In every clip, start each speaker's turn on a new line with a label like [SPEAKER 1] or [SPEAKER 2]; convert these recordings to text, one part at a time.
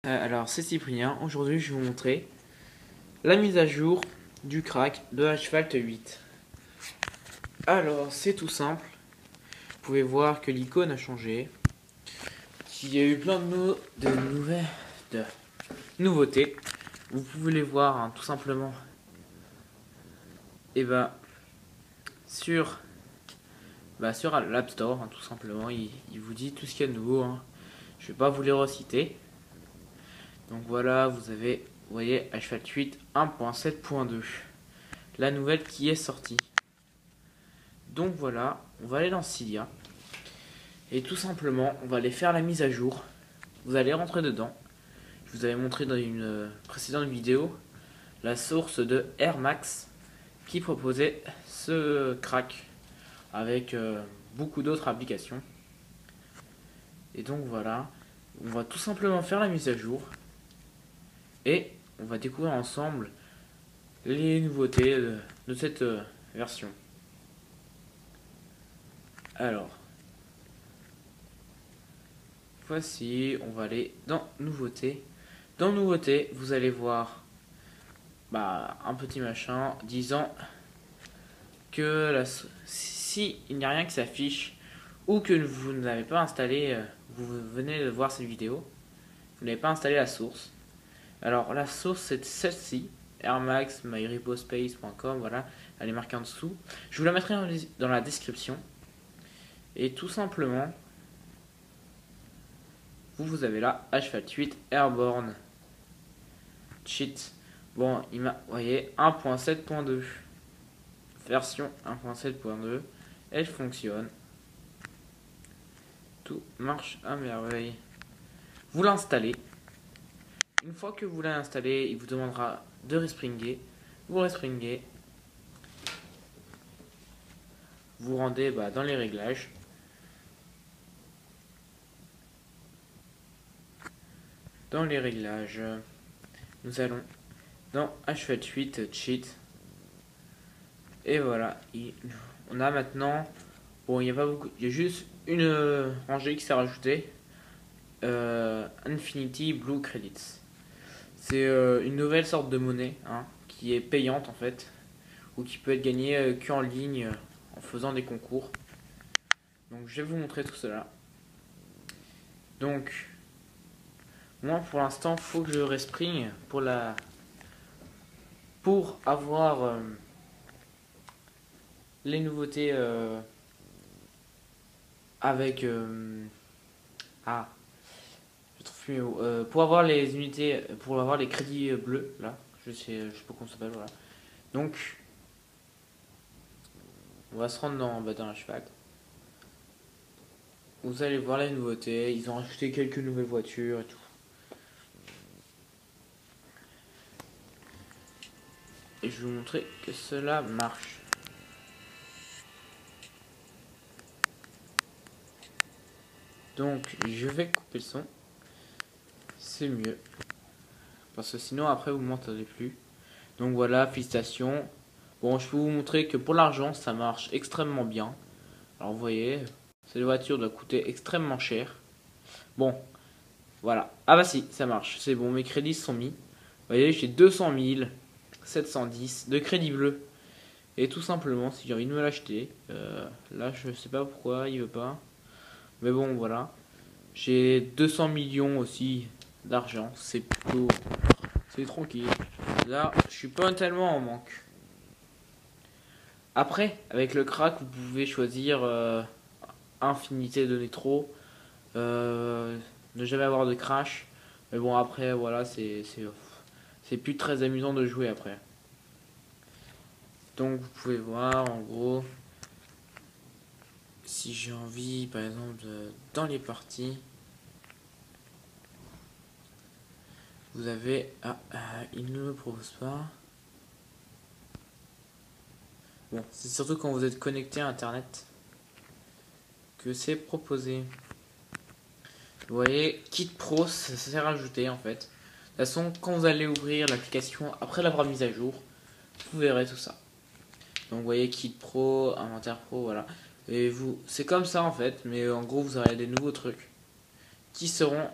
[SPEAKER 1] Alors c'est Cyprien, aujourd'hui je vais vous montrer la mise à jour du crack de Asphalt 8. Alors c'est tout simple, vous pouvez voir que l'icône a changé, qu'il y a eu plein de nouveautés, vous pouvez les voir hein, tout simplement et sur, sur l'App Store, hein, tout simplement, il vous dit tout ce qu'il y a de nouveau, hein. Je vais pas vous les reciter. Donc voilà, vous voyez Asphalt 8 1.7.2, la nouvelle qui est sortie. Donc voilà, on va aller dans Cydia et tout simplement on va aller faire la mise à jour. Vous allez rentrer dedans. Je vous avais montré dans une précédente vidéo la source de Air Max qui proposait ce crack avec beaucoup d'autres applications. Et donc voilà, on va tout simplement faire la mise à jour et on va découvrir ensemble les nouveautés de cette version. Alors, voici, on va aller dans Nouveautés. Dans Nouveautés, vous allez voir un petit machin disant que si il n'y a rien qui s'affiche ou que vous n'avez pas installé, vous venez de voir cette vidéo, vous n'avez pas installé la source. Alors la source c'est celle-ci, airmax.myrepospace.com, voilà, elle est marquée en dessous. Je vous la mettrai dans la description. Et tout simplement, vous avez là Asphalt 8 Airborne Cheat. Bon, vous voyez 1.7.2, version 1.7.2, elle fonctionne, tout marche à merveille. Vous l'installez. Une fois que vous l'avez installé, il vous demandera de respringuer. Vous respringez. Vous rendez dans les réglages. Dans les réglages, nous allons dans Asphalt 8 Cheat. Et voilà, on a maintenant, bon il n'y a pas beaucoup, il y a juste une rangée qui s'est rajoutée, Infinity Blue Credits. C'est une nouvelle sorte de monnaie hein, qui est payante en fait, ou qui peut être gagnée qu'en ligne en faisant des concours. Donc je vais vous montrer tout cela. Donc moi pour l'instant faut que je respring pour avoir les nouveautés avec pour avoir les unités, pour avoir les crédits bleus là, je sais pas comment ça s'appelle, voilà. Donc on va se rendre dans Asphalt. Vous allez voir les nouveautés, ils ont rajouté quelques nouvelles voitures et tout. Et je vais vous montrer que cela marche. Donc je vais couper le son. C'est mieux. Parce que sinon après vous ne m'entendez plus. Donc voilà, félicitations. Bon, je peux vous montrer que pour l'argent ça marche extrêmement bien. Alors vous voyez, cette voiture doit coûter extrêmement cher. Bon, voilà. Ah bah si, ça marche. C'est bon, mes crédits sont mis. Vous voyez, j'ai 200 710 de crédits bleus. Et tout simplement, si j'ai envie de me l'acheter, là je sais pas pourquoi il veut pas. Mais bon, voilà. J'ai 200 millions aussi d'argent. C'est tranquille. Là, je suis pas tellement en manque. Après, avec le crack, vous pouvez choisir infinité de trop, ne jamais avoir de crash. Mais bon, après, voilà, c'est plus très amusant de jouer après. Donc, vous pouvez voir, en gros, si j'ai envie, par exemple, dans les parties, vous avez... il ne me propose pas. Bon, c'est surtout quand vous êtes connecté à Internet que c'est proposé. Vous voyez, Kit Pro, ça s'est rajouté en fait. De toute façon, quand vous allez ouvrir l'application après l'avoir mise à jour, vous verrez tout ça. Donc vous voyez Kit Pro, Inventaire Pro, voilà. Et c'est comme ça en fait, mais en gros vous aurez des nouveaux trucs qui seront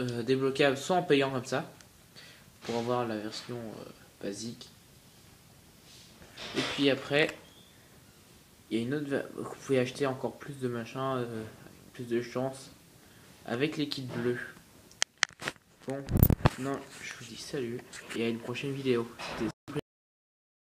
[SPEAKER 1] débloquables soit en payant comme ça, pour avoir la version basique. Et puis après, il y a une autre, vous pouvez acheter encore plus de machins, avec plus de chance, avec les kits bleus. Bon, non, je vous dis salut, et à une prochaine vidéo.